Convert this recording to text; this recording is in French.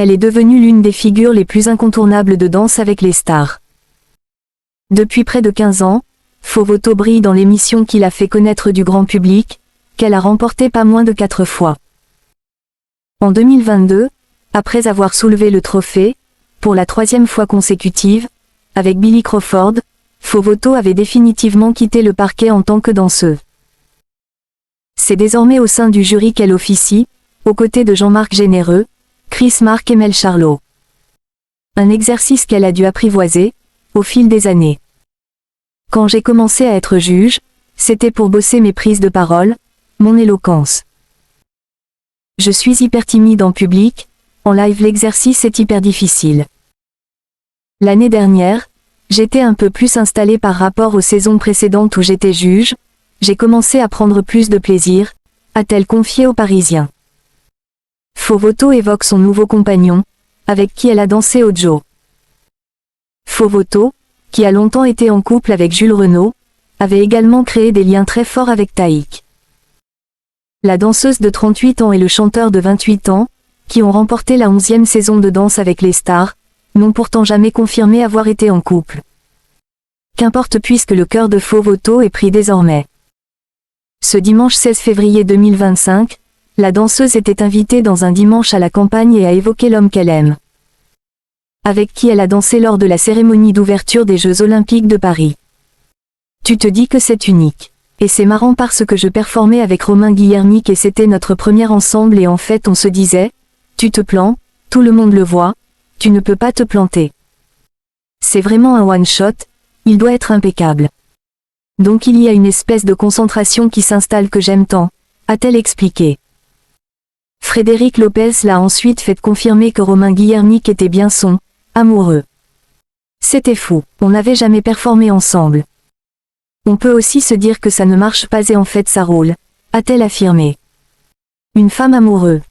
Elle est devenue l'une des figures les plus incontournables de Danse avec les stars. Depuis près de 15 ans, Faux Voto brille dans l'émission qui l'a fait connaître du grand public, qu'elle a remportée pas moins de 4 fois. En 2022, après avoir soulevé le trophée, pour la 3e fois consécutive, avec Billy Crawford, Faux Voto avait définitivement quitté le parquet en tant que danseuse. C'est désormais au sein du jury qu'elle officie, aux côtés de Jean-Marc Généreux, Chris Mark et Mel Charlot. Un exercice qu'elle a dû apprivoiser, au fil des années. Quand j'ai commencé à être juge, c'était pour bosser mes prises de parole, mon éloquence. Je suis hyper timide en public, en live l'exercice est hyper difficile. L'année dernière, j'étais un peu plus installée par rapport aux saisons précédentes où j'étais juge, j'ai commencé à prendre plus de plaisir, a-t-elle confié aux Parisiens. Faux Voto évoque son nouveau compagnon, avec qui elle a dansé au Joe. Faux Voto, qui a longtemps été en couple avec Jules Renaud, avait également créé des liens très forts avec Taïk. La danseuse de 38 ans et le chanteur de 28 ans, qui ont remporté la 11e saison de Danse avec les stars, n'ont pourtant jamais confirmé avoir été en couple. Qu'importe puisque le cœur de Faux Voto est pris désormais. Ce dimanche 16 février 2025, la danseuse était invitée dans un dimanche à la campagne et a évoqué l'homme qu'elle aime. Avec qui elle a dansé lors de la cérémonie d'ouverture des Jeux Olympiques de Paris. Tu te dis que c'est unique. Et c'est marrant parce que je performais avec Romain Guillermic et c'était notre première ensemble et en fait on se disait, tu te plantes, tout le monde le voit, tu ne peux pas te planter. C'est vraiment un one-shot, il doit être impeccable. Donc il y a une espèce de concentration qui s'installe que j'aime tant, a-t-elle expliqué. Frédéric Lopez l'a ensuite fait confirmer que Romain Guillermic était bien son amoureux. C'était fou, on n'avait jamais performé ensemble. On peut aussi se dire que ça ne marche pas et en fait ça roule, a-t-elle affirmé. Une femme amoureuse.